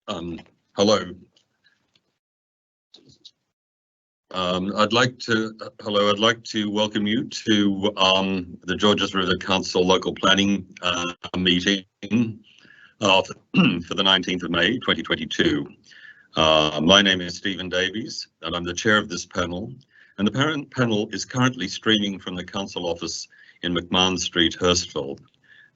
Hello. I'd like to welcome you to the Georges River Council local planning meeting for the 19th of May 2022. My name is Stephen Davies and I'm the chair of this panel, and the parent panel is currently streaming from the council office in McMahon Street, Hurstville.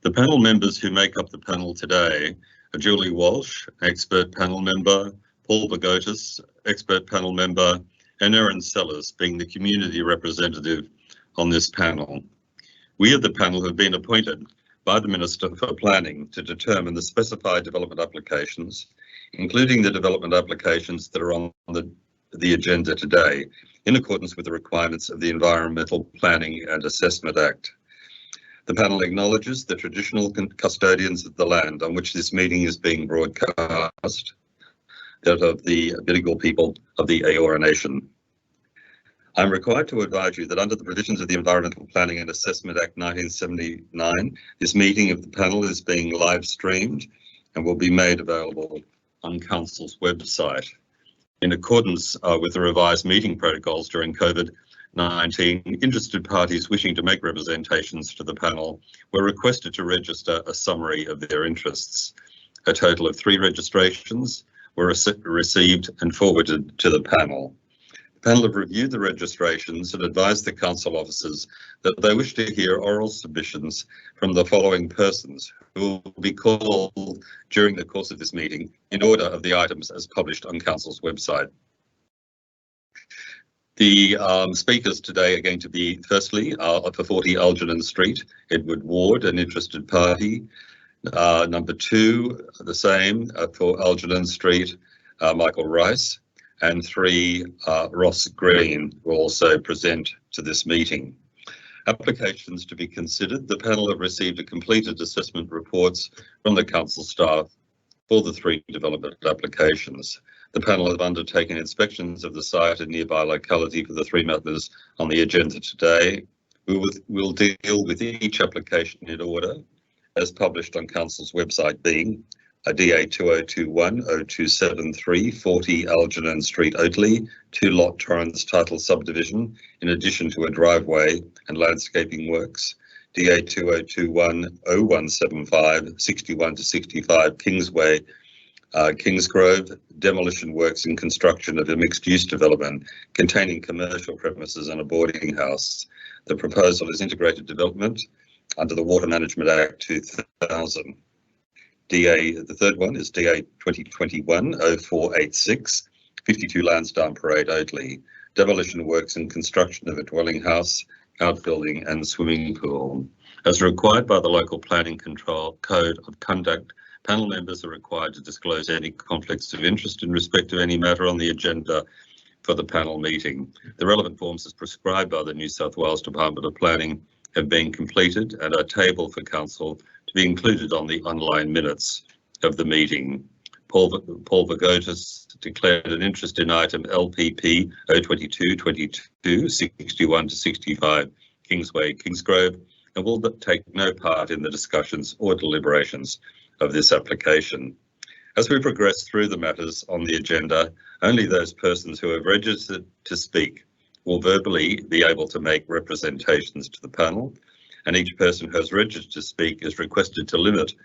The panel members who make up the panel today are Julie Walsh, expert panel member, Paul Bogotis, expert panel member, and Erin Sellers, being the community representative on this panel. We at the panel have been appointed by the Minister for Planning to determine the specified development applications, including the development applications that are on the agenda today, in accordance with the requirements of the Environmental Planning and Assessment Act. The panel acknowledges the traditional custodians of the land on which this meeting is being broadcast, that of the Bidjigal people of the Eora Nation. I'm required to advise you that under the provisions of the Environmental Planning and Assessment Act 1979, this meeting of the panel is being live streamed and will be made available on Council's website. In accordance with the revised meeting protocols during COVID-19, interested parties wishing to make representations to the panel were requested to register a summary of their interests. A total of 3 registrations were received and forwarded to the panel. The panel have reviewed the registrations and advised the council officers that they wish to hear oral submissions from the following persons, who will be called during the course of this meeting in order of the items as published on council's website. The speakers today are going to be, firstly, for 40 Algernon Street, Edward Ward, an interested party. Number 2, the same for Algernon Street, Michael Rice, and 3, Ross Green will also present to this meeting. Applications to be considered. The panel have received a completed assessment reports from the council staff for the 3 development applications. The panel have undertaken inspections of the site and nearby locality for the 3 matters on the agenda today. We'll deal with each application in order, as published on council's website, being a DA 2021-0273 40 Algernon Street, Oatley, 2-lot Torrens title subdivision, in addition to a driveway and landscaping works. DA 2021-0175 61 to 65 Kingsway, Kingsgrove, demolition works and construction of a mixed-use development containing commercial premises and a boarding house. The proposal is integrated development under the Water Management Act 2000. The third one is DA 2021-0486, 52 Lansdowne Parade, Oatley, demolition works and construction of a dwelling house, outbuilding and swimming pool. As required by the local planning control code of conduct, panel members are required to disclose any conflicts of interest in respect of any matter on the agenda for the panel meeting. The relevant forms as prescribed by the New South Wales Department of Planning have been completed and are tabled for council to be included on the online minutes of the meeting. Paul Bogotis declared an interest in item LPP 02222 61 to 65 Kingsway, Kingsgrove, and will take no part in the discussions or deliberations of this application. As we progress through the matters on the agenda, only those persons who have registered to speak will verbally be able to make representations to the panel, and each person who has registered to speak is requested to limit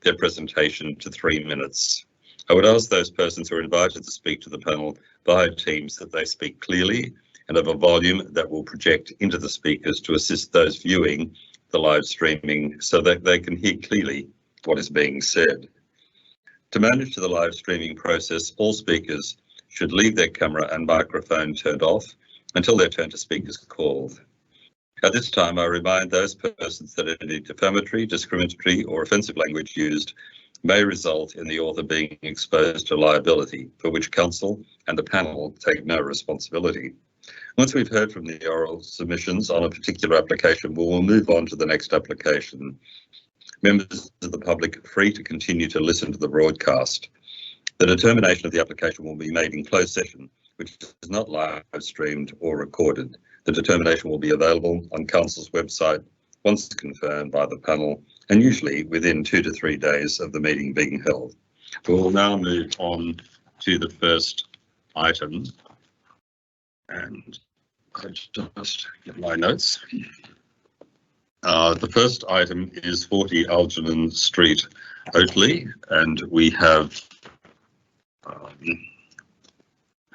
their presentation to 3 minutes. I would ask those persons who are invited to speak to the panel via Teams that they speak clearly and of a volume that will project into the speakers to assist those viewing the live streaming so that they can hear clearly what is being said. To manage the live streaming process, all speakers should leave their camera and microphone turned off until their turn to speak is called. At this time, I remind those persons that any defamatory, discriminatory or offensive language used may result in the author being exposed to liability, for which council and the panel take no responsibility. Once we've heard from the oral submissions on a particular application, we will move on to the next application. Members of the public are free to continue to listen to the broadcast. The determination of the application will be made in closed session, which is not live streamed or recorded. The determination will be available on council's website once confirmed by the panel, and usually within 2 to 3 days of the meeting being held. We'll now move on to the first item, and I just get my notes. The first item is 40 Algernon Street, Oatley, and we have,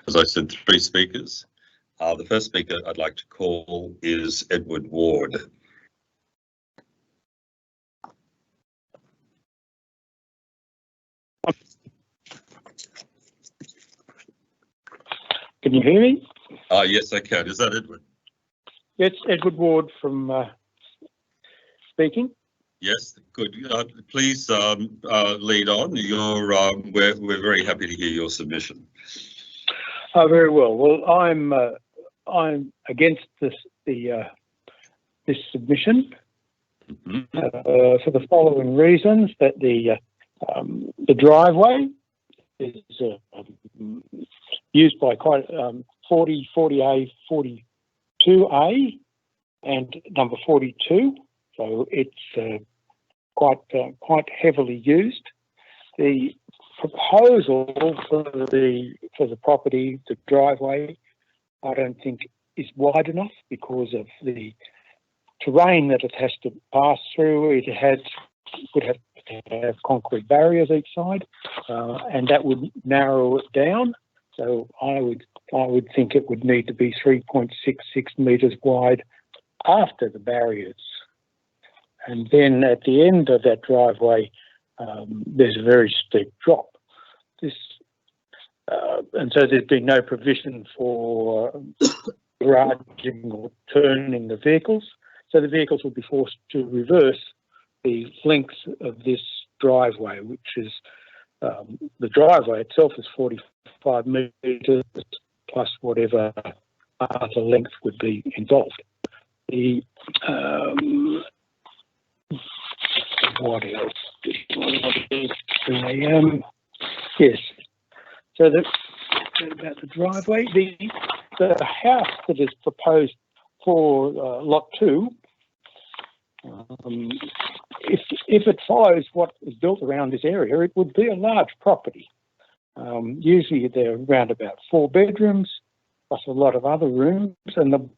as I said, 3 speakers. The first speaker I'd like to call is Edward Ward. Can you hear me? Yes, I can. Is that Edward? It's Edward Ward from speaking. Yes, good. Please lead on. We're very happy to hear your submission. Very well. Well, I'm against this submission for the following reasons: that the driveway is used by quite 40A, 42A, and number 42. So it's quite heavily used. The proposal for the property, the driveway, I don't think is wide enough because of the terrain that it has to pass through. It would have to have concrete barriers each side, and that would narrow it down. So I would think it would need to be 3.66 metres wide after the barriers. And then at the end of that driveway, there's a very steep drop. And so there's been no provision for garaging or turning the vehicles. So the vehicles will be forced to reverse the length of this driveway, which is the driveway itself is 45 metres plus whatever other length would be involved. What else? Yes. So about the driveway, the house that is proposed for lot 2, if it follows what is built around this area, it would be a large property. Usually they're around about 4 bedrooms, plus a lot of other rooms, and the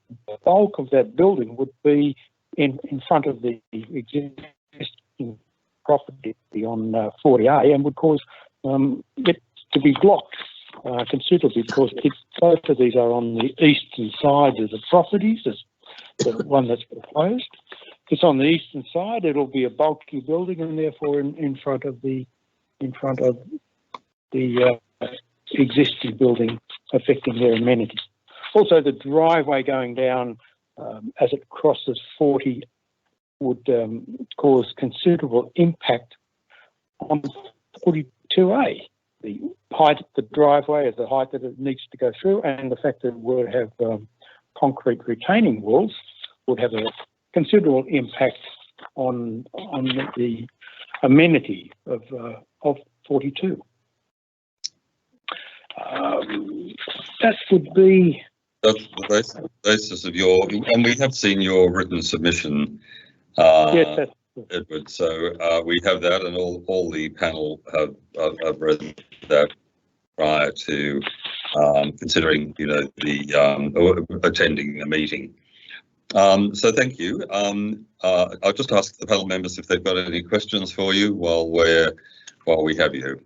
bulk of that building would be in front of the existing property on 40A, and would cause it to be blocked considerably, because both of these are on the eastern side of the properties, as the one that's proposed. If it's on the eastern side, it'll be a bulky building, and therefore in front of the existing building, affecting their amenities. Also, the driveway going down as it crosses 40 would cause considerable impact on 42A. The height of the driveway is the height that it needs to go through, and the fact that it would have concrete retaining walls would have a considerable impact on the amenity of 42. That would be... That's the basis of your, and we have seen your written submission, yes, Edward. So we have that, and all the panel have read that prior to considering, the attending the meeting. So thank you. I'll just ask the panel members if they've got any questions for you while we have you.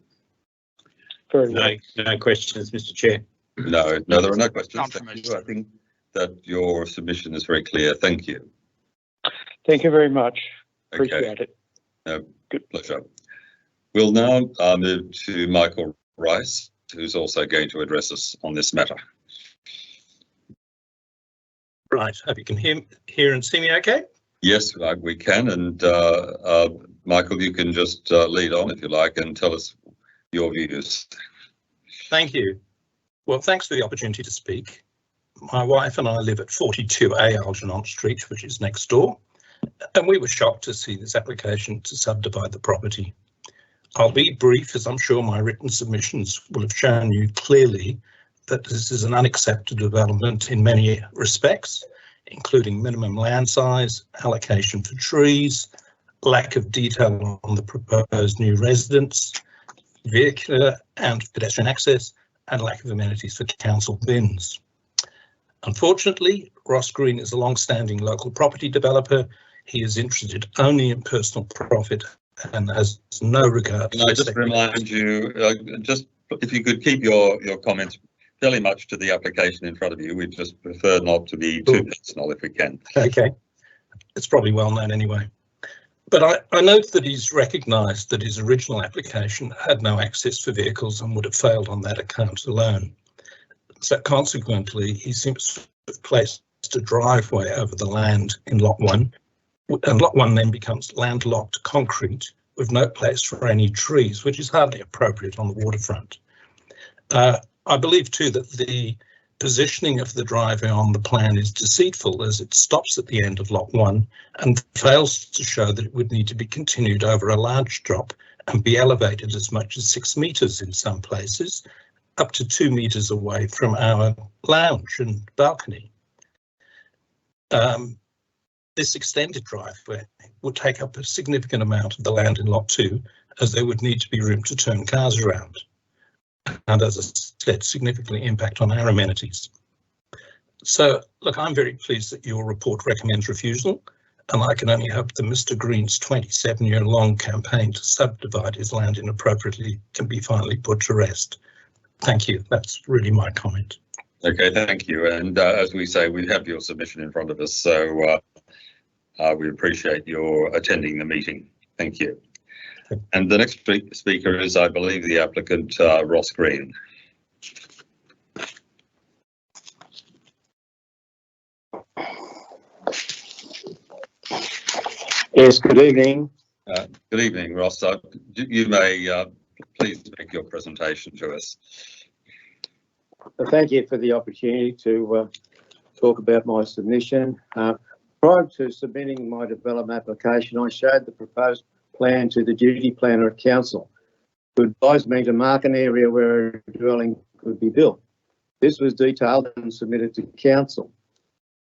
No questions, Mr. Chair. No, there are no questions. Thank you. I think that your submission is very clear. Thank you. Thank you very much. Okay. Appreciate it. Good pleasure. We'll now move to Michael Rice, who's also going to address us on this matter. Right. Hope you can hear and see me okay? Yes, we can. And Michael, you can just lead on if you like and tell us your views. Thank you. Well, thanks for the opportunity to speak. My wife and I live at 42A Algernon Street, which is next door, and we were shocked to see this application to subdivide the property. I'll be brief, as I'm sure my written submissions will have shown you clearly that this is an unacceptable development in many respects, including minimum land size, allocation for trees, lack of detail on the proposed new residence, vehicular and pedestrian access, and lack of amenities for council bins. Unfortunately, Ross Green is a long-standing local property developer. He is interested only in personal profit and has no regard. Can I just remind you, just if you could keep your comments fairly much to the application in front of you. We'd just prefer not to be too personal if we can. Okay, it's probably well known anyway. But I note that he's recognised that his original application had no access for vehicles and would have failed on that account alone. So consequently, he seems to have placed a driveway over the land in Lot 1, and Lot 1 then becomes landlocked concrete with no place for any trees, which is hardly appropriate on the waterfront. I believe too that the positioning of the driveway on the plan is deceitful, as it stops at the end of Lot 1 and fails to show that it would need to be continued over a large drop and be elevated as much as 6 metres in some places, up to 2 metres away from our lounge and balcony. This extended driveway would take up a significant amount of the land in Lot 2, as there would need to be room to turn cars around, and as I said, significantly impact on our amenities. So, look, I'm very pleased that your report recommends refusal, and I can only hope that Mr. Green's 27-year-long campaign to subdivide his land inappropriately can be finally put to rest. Thank you. That's really my comment. Okay, thank you. And as we say, we have your submission in front of us, so we appreciate your attending the meeting. Thank you. And the next speaker is, I believe, the applicant, Ross Green. Yes, good evening. Good evening, Ross. You may please make your presentation to us. Thank you for the opportunity to talk about my submission. Prior to submitting my development application, I showed the proposed plan to the duty planner at council, who advised me to mark an area where a dwelling could be built. This was detailed and submitted to council.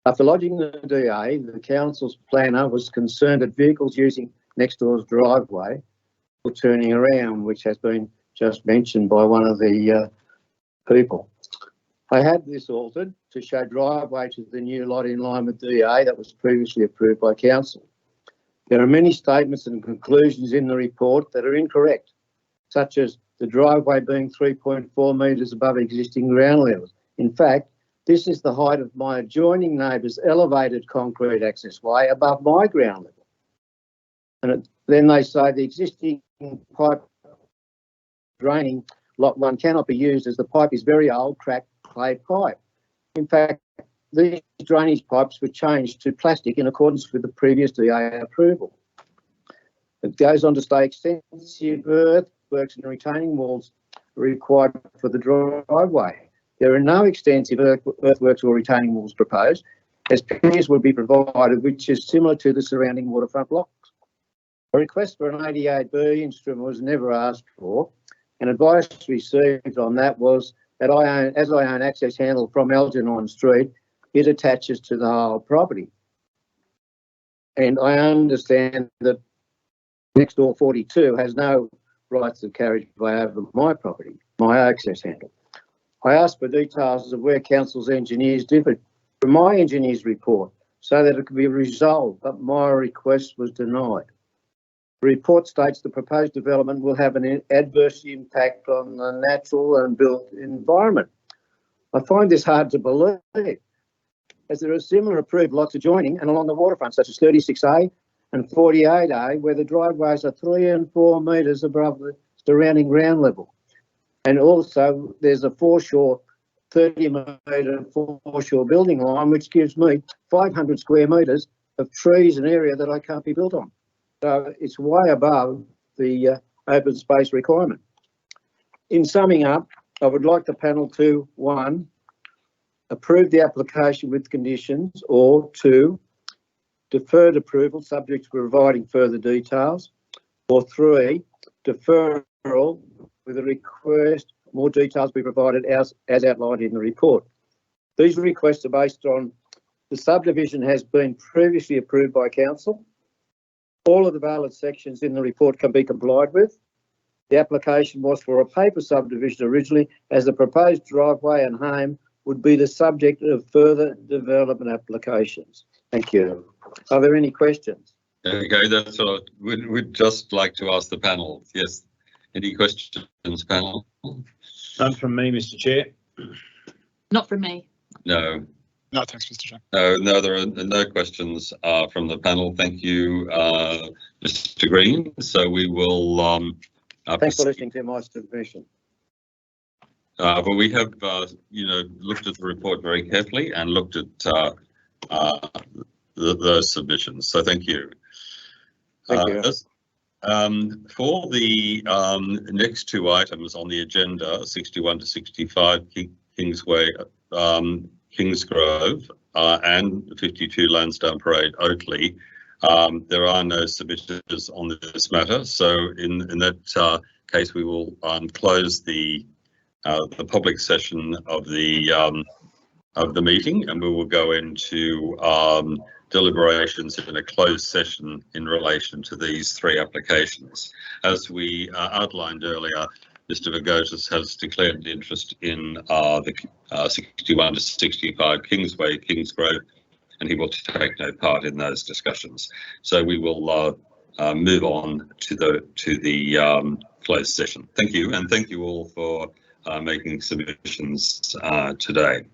After lodging the DA, the council's planner was concerned that vehicles using next door's driveway were turning around, which has been just mentioned by one of the people. I had this altered to show driveway to the new lot in line with DA that was previously approved by council. There are many statements and conclusions in the report that are incorrect, such as the driveway being 3.4 metres above existing ground levels. In fact, this is the height of my adjoining neighbour's elevated concrete access way above my ground level. And then they say the existing pipe draining Lot 1 cannot be used as the pipe is very old, cracked clay pipe. In fact, these drainage pipes were changed to plastic in accordance with the previous DA approval. It goes on to say extensive earthworks and retaining walls are required for the driveway. There are no extensive earthworks or retaining walls proposed, as piers will be provided, which is similar to the surrounding waterfront blocks. A request for an 88B instrument was never asked for, and advice received on that was that as I own access handle from Algernon Street, it attaches to the whole property. And I understand that next door 42 has no rights of carriageway over my property, my access handle. I asked for details of where council's engineers differed from my engineer's report so that it could be resolved, but my request was denied. The report states the proposed development will have an adverse impact on the natural and built environment. I find this hard to believe, as there are similar approved lots adjoining and along the waterfront, such as 36A and 48A, where the driveways are 3 and 4 metres above the surrounding ground level. And also there's a foreshore, 30-metre foreshore building line, which gives me 500 square metres of trees and area that I can't be built on. So it's way above the open space requirement. In summing up, I would like the panel to 1, approve the application with conditions, or 2, deferred approval subject to providing further details, or 3, deferral with a request more details be provided as outlined in the report. These requests are based on the subdivision has been previously approved by council. All of the valid sections in the report can be complied with. The application was for a paper subdivision originally, as the proposed driveway and home would be the subject of further development applications. Thank you. Are there any questions? Okay, that's what we'd just like to ask the panel. Yes, any questions, panel? None from me, Mr. Chair. Not from me. No. No, thanks, Mr. Chair. No, there are no questions from the panel. Thank you, Mr. Green. So we will. Thanks for listening to my submission. But we have, looked at the report very carefully and looked at those submissions. So thank you. Thank you. For the next two items on the agenda, 61 to 65 Kingsway, Kingsgrove, and 52 Lansdowne Parade, Oatley, there are no submitters on this matter. So in that case, we will close the public session of the meeting, and we will go into deliberations in a closed session in relation to these three applications. As we outlined earlier, Mr. Vergotis has declared interest in the 61 to 65 Kingsway, Kingsgrove, and he will take no part in those discussions. So we will move on to the closed session. Thank you, and thank you all for making submissions today.